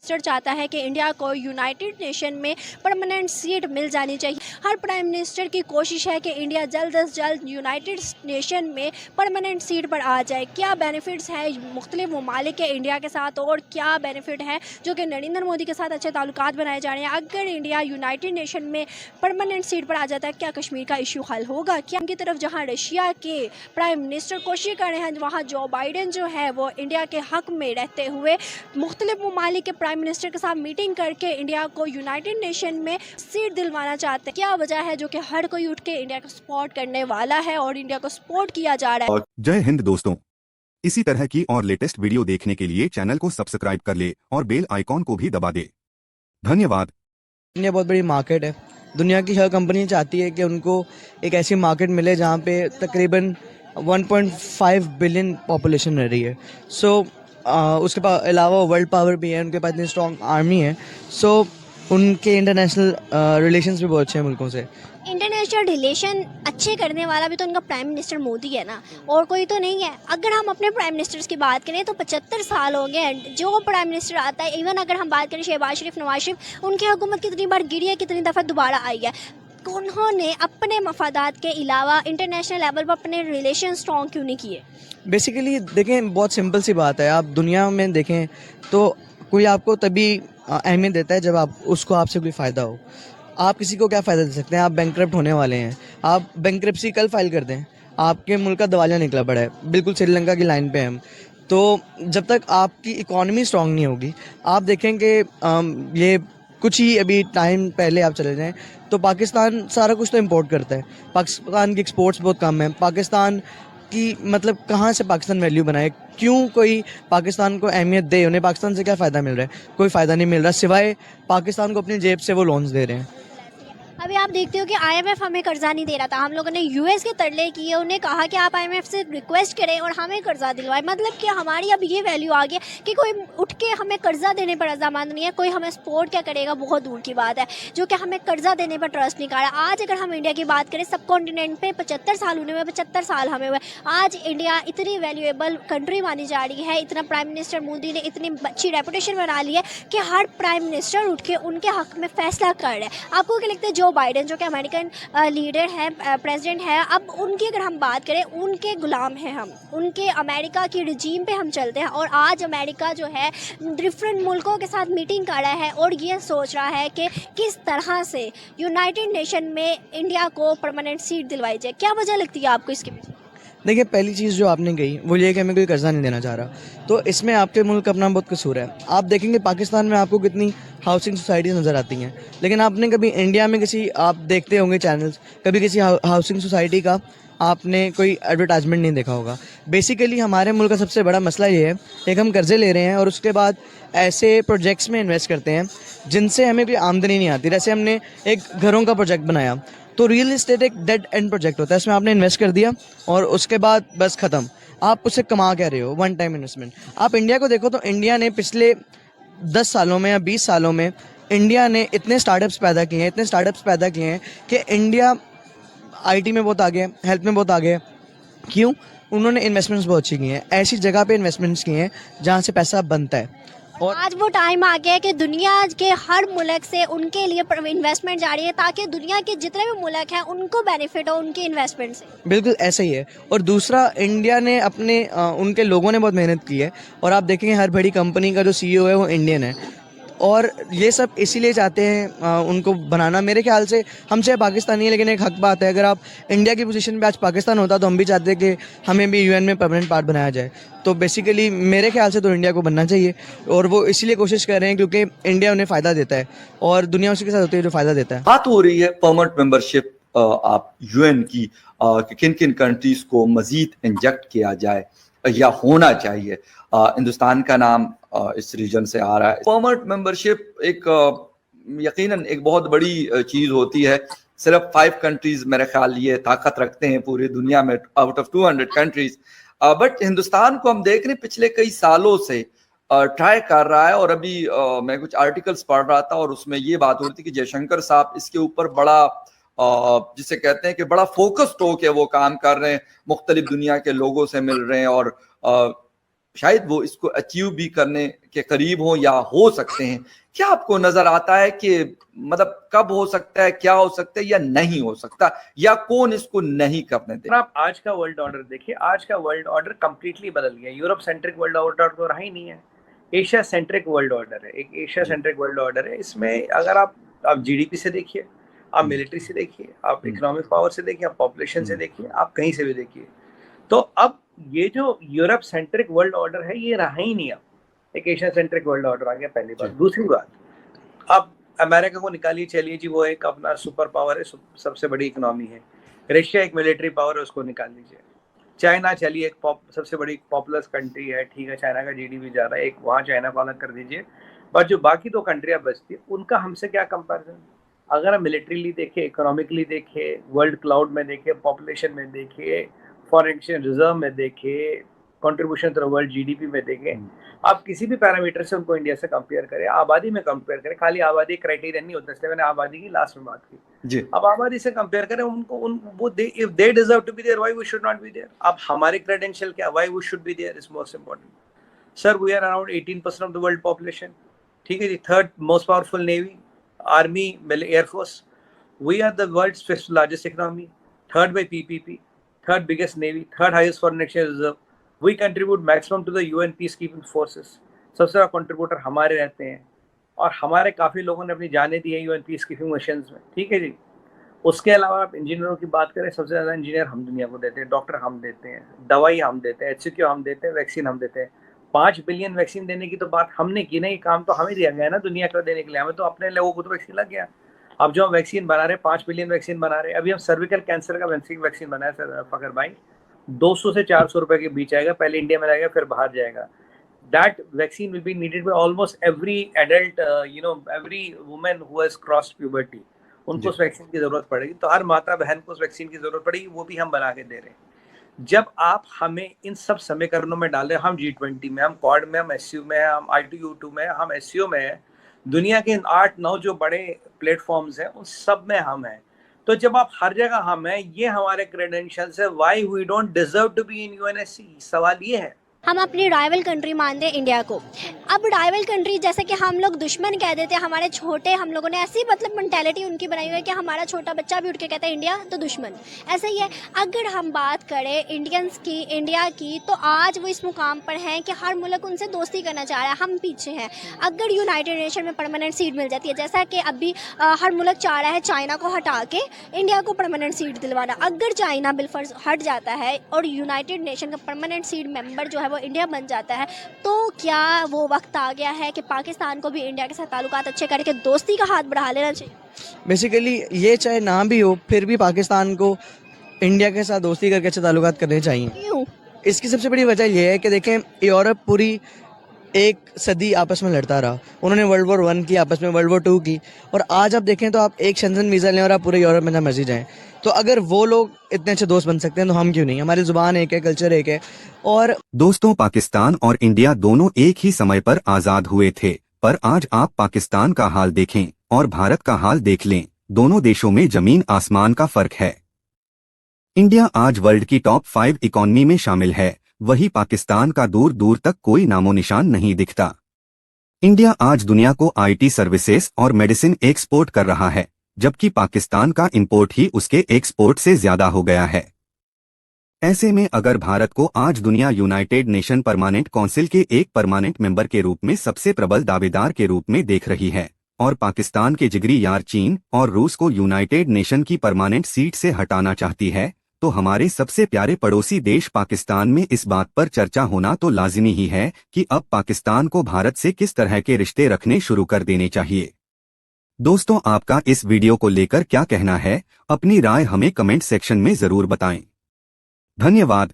Minister चाहता है कि इंडिया को यूनाइटेड नेशन में परमानेंट सीट मिल जानी चाहिए। हर प्राइम मिनिस्टर की कोशिश है कि इंडिया जल्द अज जल्द यूनाइटेड नेशन में परमानेंट सीट पर आ जाए। क्या बेनिफिट्स है मुख्तलिफ ममालिक के इंडिया के साथ और क्या बेनिफिट है जो कि नरेंद्र मोदी के साथ अच्छे ताल्लुकात बनाए जा रहे हैं? अगर इंडिया यूनाइटेड नेशन में परमानेंट सीट पर आ जाता है, क्या कश्मीर का इशू हल होगा? क्या उनकी तरफ जहां रशिया के प्राइम मिनिस्टर कोशिश कर रहे हैं, वहाँ जो बाइडेन जो है वो इंडिया के हक में रहते हुए मुख्तलिफ ममालिक के प्राइम मिनिस्टर के साथ मीटिंग करके इंडिया को यूनाइटेड नेशन में सीट दिलवाना चाहते हैं। क्या वजह है जो कि हर कोई उठ के इंडिया को सपोर्ट करने वाला है और इंडिया को सपोर्ट किया जा रहा है? जय हिंद दोस्तों, इसी तरह की और लेटेस्ट वीडियो देखने के लिए चैनल को सब्सक्राइब कर ले और बेल आइकॉन को भी दबा दे। धन्यवाद। इंडिया बहुत बड़ी मार्केट है। दुनिया की हर कंपनी चाहती है कि उनको एक ऐसी मार्केट मिले जहाँ पे तकरीबन 1.5 बिलियन पॉपुलेशन रह रही है। उसके अलावा वर्ल्ड पावर भी है, उनके पास इतनी स्ट्रॉन्ग आर्मी है। उनके इंटरनेशनल रिलेशंस भी बहुत अच्छे हैं मुल्कों से। इंटरनेशनल रिलेशन अच्छे करने वाला भी तो उनका प्राइम मिनिस्टर मोदी है ना, और कोई तो नहीं है। अगर हम अपने प्राइम मिनिस्टर्स की बात करें तो 75 साल हो गए जो प्राइम मिनिस्टर आता है। इवन अगर हम बात करें शहबाज शरीफ, नवाज शरीफ, उनकी हुकूमत कितनी बार गिरी है, कितनी दफ़ा दोबारा आई है। उन्होंने अपने मफादात के अलावा इंटरनेशनल लेवल पर अपने रिलेशन स्ट्रॉन्ग क्यों नहीं किए? बेसिकली देखें, बहुत सिंपल सी बात है। आप दुनिया में देखें तो कोई आपको तभी अहमियत देता है जब उसको आपसे कोई फ़ायदा हो। आप किसी को क्या फ़ायदा दे सकते हैं? आप बैंकक्रप्ट होने वाले हैं, आप बैंकक्रप्सी कल फाइल कर दें, आपके मुल्क का दिवालिया निकला पड़ा है, बिल्कुल श्रीलंका की लाइन पे हम। तो जब तक आपकी इकॉनमी स्ट्रॉन्ग नहीं होगी, आप देखें कि ये कुछ ही अभी टाइम पहले आप चले जाएं तो पाकिस्तान सारा कुछ तो इंपोर्ट करता है। पाकिस्तान की एक्सपोर्ट्स बहुत कम है। पाकिस्तान की मतलब कहाँ से पाकिस्तान वैल्यू बनाए? क्यों कोई पाकिस्तान को अहमियत दे? उन्हें पाकिस्तान से क्या फ़ायदा मिल रहा है? कोई फ़ायदा नहीं मिल रहा, सिवाय पाकिस्तान को अपनी जेब से वो लोन्स दे रहे हैं। अभी आप देखते हो कि आईएमएफ हमें कर्जा नहीं दे रहा था। हम लोगों ने यूएस के तरले किए, उन्हें कहा कि आप आईएमएफ से रिक्वेस्ट करें और हमें कर्जा दिलवाएं। मतलब कि हमारी अब ये वैल्यू आ गई कि कोई उठ के हमें कर्जा देने पर रजामंद नहीं है, कोई हमें सपोर्ट क्या करेगा बहुत दूर की बात है, जो कि हमें कर्जा देने पर ट्रस्ट नहीं कर रहा। आज अगर हम इंडिया की बात करें, सब कॉन्टिनेंट पे 75 साल होने हुए, 75 साल हमें हुए। आज इंडिया इतनी वैल्यूएबल कंट्री मानी जा रही है, इतना प्राइम मिनिस्टर मोदी ने इतनी अच्छी रेपुटेशन बना ली है कि हर प्राइम मिनिस्टर उठ के उनके हक में फैसला कर रहे हैं। आपको क्या लगता है जो बाइडेन जो कि अमेरिकन लीडर हैं, प्रेसिडेंट है, अब उनकी अगर हम बात करें, उनके गुलाम हैं हम, उनके अमेरिका की रिजीम पे हम चलते हैं। और आज अमेरिका जो है डिफरेंट मुल्कों के साथ मीटिंग कर रहा है और ये सोच रहा है कि किस तरह से यूनाइटेड नेशन में इंडिया को परमानेंट सीट दिलवाई जाए। क्या वजह लगती है आपको इसके पीछे? देखिए, पहली चीज़ जो आपने कही वो ये कि हमें कोई कर्जा नहीं देना चाह रहा, तो इसमें आपके मुल्क का अपना बहुत कसूर है। आप देखेंगे पाकिस्तान में आपको कितनी हाउसिंग सोसाइटीज़ नज़र आती हैं, लेकिन आपने कभी इंडिया में आप देखते होंगे चैनल्स, कभी किसी हाउसिंग सोसाइटी का आपने कोई एडवर्टाइजमेंट नहीं देखा होगा। बेसिकली हमारे मुल्क का सबसे बड़ा मसला ये है, एक हम कर्जे ले रहे हैं और उसके बाद ऐसे प्रोजेक्ट्स में इन्वेस्ट करते हैं जिनसे हमें कोई आमदनी नहीं आती। जैसे हमने एक घरों का प्रोजेक्ट बनाया, तो रियल इस्टेट एक डेड एंड प्रोजेक्ट होता है, इसमें आपने इन्वेस्ट कर दिया और उसके बाद बस ख़त्म। आप उससे कमा क्या रहे हो? One time investment. आप इंडिया को देखो तो इंडिया ने पिछले 10 सालों में या 20 सालों में इंडिया ने इतने स्टार्टअप्स पैदा किए हैं कि इंडिया आईटी में बहुत आगे है, हेल्थ में बहुत आगे है। क्यों? उन्होंने इन्वेस्टमेंट्स बहुत अच्छी की हैं, ऐसी जगह पे इन्वेस्टमेंट्स किए हैं जहाँ से पैसा बनता है। और आज वो टाइम आ गया है कि दुनिया के हर मुल्क से उनके लिए इन्वेस्टमेंट जा रही है ताकि दुनिया के जितने भी मुल्क हैं उनको बेनिफिट हो उनके इन्वेस्टमेंट से। बिल्कुल ऐसा ही है। और दूसरा, इंडिया ने अपने उनके लोगों ने बहुत मेहनत की है और आप देखेंगे हर बड़ी कंपनी का जो सीईओ है वो इंडियन है, और ये सब इसीलिए चाहते हैं उनको बनाना। मेरे ख्याल से हम चाहे पाकिस्तानी है, लेकिन एक हक बात है, अगर आप इंडिया की पोजीशन पे आज पाकिस्तान होता तो हम भी चाहते कि हमें भी यूएन में परमानेंट पार्ट बनाया जाए। तो बेसिकली मेरे ख्याल से तो इंडिया को बनना चाहिए, और वो इसीलिए कोशिश कर रहे हैं क्योंकि इंडिया उन्हें फ़ायदा देता है और दुनिया उसी के साथ होती है जो फ़ायदा देता है। बात हो रही है परमानेंट मेंबरशिप आप यूएन की, किन किन कंट्रीज को मजीद इंजेक्ट किया जाए या होना चाहिए। हिंदुस्तान का नाम इस रीजन से आ रहा है। परमानेंट मेंबरशिप एक यकीनन एक बहुत बड़ी चीज होती है। सिर्फ 5 कंट्रीज मेरे ख्याल ये ताकत रखते हैं पूरी दुनिया में out of 200 countries. But Hindustan को हम देख रहे हैं पिछले कई सालों से ट्राई कर रहा है। और अभी मैं कुछ आर्टिकल्स पढ़ रहा था और उसमें ये बात हो रही थी कि जयशंकर साहब इसके ऊपर बड़ा जिसे कहते हैं कि बड़ा फोकस्ड होकर वो काम कर रहे हैं, मुख्तलिफ दुनिया के लोगों से मिल रहे हैं और शायद वो इसको अचीव भी करने के करीब हो या हो सकते हैं। क्या आपको नजर आता है कि मतलब कब हो सकता है, क्या हो सकता है या नहीं हो सकता, या कौन इसको नहीं करने दे? आप आज का वर्ल्ड ऑर्डर देखिए, आज का वर्ल्ड ऑर्डर कंप्लीटली बदल गया। यूरोप सेंट्रिक वर्ल्ड ऑर्डर तो रहा ही नहीं है, एशिया सेंट्रिक वर्ल्ड ऑर्डर है। एक एशिया सेंट्रिक वर्ल्ड ऑर्डर है। इसमें अगर आप जीडीपी से देखिए, आप मिलिट्री से देखिए, आप इकोनॉमिक पावर से देखिए, आप पॉपुलेशन से देखिए, आप कहीं से भी देखिए, तो अब ये जो यूरोप सेंट्रिक वर्ल्ड ऑर्डर है ये रहा ही नहीं। अब एक एशिया सेंट्रिक वर्ल्ड ऑर्डर आ गया, पहली बात। दूसरी बात, अब अमेरिका को निकालिए, चलिए जी, वो एक अपना सुपर पावर है, सबसे बड़ी इकोनॉमी है। रशिया एक मिलिट्री पावर है, उसको निकाल लीजिए। चाइना, चलिए एक सबसे बड़ी पॉपुलस कंट्री है, ठीक है, चाइना का जीडीपी जा रहा है, एक वहाँ चाइना को अलग कर दीजिए। बट जो बाकी दो कंट्रियाँ बचती है, उनका हमसे क्या कंपैरिजन? अगर हम मिलिट्रीली देखें, इकोनॉमिकली देखें, वर्ल्ड क्लाउड में देखें, पॉपुलेशन में देखें, फॉरेन एक्सचेंज रिजर्व में देखें, कंट्रीब्यूशन टू वर्ल्ड जीडीपी में देखें, आप किसी भी पैरामीटर से उनको इंडिया से कंपेयर करें, आबादी में कंपेयर करें, खाली आबादी क्राइटेरिया नहीं होता, इसलिए मैंने आबादी की लास्ट में बात की जी। अब आबादी से कंपेयर करें उनको, if they deserve to be there, why we should not be there? अब हमारे क्रेडेंशियल क्या, why we should be there is most important. Sir, we are around 18% of the world population, ठीक है जी, third most powerful navy, army, air force, we are the world's fifth largest economy, third by PPP, third biggest navy, third highest foreign exchange reserve, we contribute maximum to the UN peace keeping forces, सबसे ज़्यादा contributor हमारे रहते हैं, और हमारे काफ़ी लोगों ने अपनी जानें दी है यूएन पीस कीपिंग मिशन में, ठीक है जी। उसके अलावा आप इंजीनियरों की बात करें, सबसे ज़्यादा इंजीनियर हम दुनिया को देते हैं, डॉक्टर हम देते हैं, दवाई हम देते हैं, HCQ हम देते हैं, वैक्सीन हम देते हैं। 5 बिलियन वैक्सीन देने की तो बात हमने की नहीं, काम तो हमें दिया गया ना दुनिया को देने के लिए, हमें तो अपने लोगों को तो वैक्सीन लग गया। अब जो हम वैक्सीन बना रहे हैं, 5 बिलियन वैक्सीन बना रहे हैं। अभी हम सर्विकल कैंसर का वैक्सीन बनाया सर फखर भाई, 200 से 400 रुपए के बीच आएगा, पहले इंडिया में जाएगा फिर बाहर जाएगा। That vaccine will be needed by almost every adult, every woman who has crossed puberty. उनको उस वैक्सीन की जरूरत पड़ेगी, तो हर माता बहन को उस वैक्सीन की जरूरत पड़ेगी, वो भी हम बना के दे रहे हैं। जब आप हमें इन सब समीकरणों में डाल रहे हैं, हम G20 में, हम क्वाड में, हम SCO में, हम I2U2 में, हम SCO में है, दुनिया के 8-9 जो बड़े प्लेटफॉर्म्स हैं उन सब में हम हैं। तो जब आप हर जगह हम हैं, ये हमारे क्रेडेंशियल्स है, why we don't deserve to be in UNSC? सवाल ये है। हम अपनी राइवल कंट्री मानते हैं इंडिया को। अब राइवल कंट्री जैसे कि हम लोग दुश्मन कह देते हैं, हमारे छोटे, हम लोगों ने ऐसी मतलब मेंटालिटी उनकी बनाई हुई है कि हमारा छोटा बच्चा भी उठ के कहता है इंडिया तो दुश्मन, ऐसा ही है। अगर हम बात करें इंडियंस की, इंडिया की, तो आज वो इस मुकाम पर हैं कि हर मुल्क उनसे दोस्ती करना चाह रहा है, हम पीछे हैं। अगर यूनाइटेड नेशन में परमानेंट सीट मिल जाती है, जैसा कि अभी हर मुल्क चाह रहा है चाइना को हटा के इंडिया को परमानेंट सीट दिलवाना, अगर चाइना बिलफर्ज हट जाता है और यूनाइटेड नेशन का परमानेंट सीट मेंबर जो है वो इंडिया बन जाता है, तो क्या वो वक्त आ गया है कि पाकिस्तान को भी इंडिया के साथ ताल्लुकात अच्छे करके दोस्ती का हाथ बढ़ा लेना चाहिए? बेसिकली ये चाहे ना भी हो, फिर भी पाकिस्तान को इंडिया के साथ दोस्ती करके अच्छे ताल्लुकात करने चाहिए। क्यों? इसकी सबसे बड़ी वजह यह है कि देखें, यूरोप पूरी एक सदी आपस में लड़ता रहा, उन्होंने वर्ल्ड वॉर 1 की, आपस में वर्ल्ड वॉर 2 की, और आज आप देखें तो आप एक शेंजन वीज़ा लें और आप पूरे यूरोप में जहाँ मर्जी जाएँ। तो अगर वो लोग इतने अच्छे दोस्त बन सकते हैं तो हम क्यों नहीं? हमारी जुबान एक है, कल्चर एक है। और दोस्तों, पाकिस्तान और इंडिया दोनों एक ही समय पर आजाद हुए थे, पर आज आप पाकिस्तान का हाल देखें और भारत का हाल देख लें, दोनों देशों में जमीन आसमान का फर्क है। इंडिया आज वर्ल्ड की टॉप 5 इकॉनमी में शामिल है, वही पाकिस्तान का दूर दूर तक कोई नामो निशान नहीं दिखता। इंडिया आज दुनिया को IT सर्विसेज और मेडिसिन एक्सपोर्ट कर रहा है, जबकि पाकिस्तान का इंपोर्ट ही उसके एक्सपोर्ट से ज्यादा हो गया है। ऐसे में अगर भारत को आज दुनिया यूनाइटेड नेशन परमानेंट काउंसिल के एक परमानेंट मेंबर के रूप में सबसे प्रबल दावेदार के रूप में देख रही है, और पाकिस्तान के जिगरी यार चीन और रूस को यूनाइटेड नेशन की परमानेंट सीट से हटाना चाहती है, तो हमारे सबसे प्यारे पड़ोसी देश पाकिस्तान में इस बात पर चर्चा होना तो लाजिमी ही है कि अब पाकिस्तान को भारत से किस तरह के रिश्ते रखने शुरू कर देने चाहिए। दोस्तों, आपका इस वीडियो को लेकर क्या कहना है? अपनी राय हमें कमेंट सेक्शन में जरूर बताएं। धन्यवाद।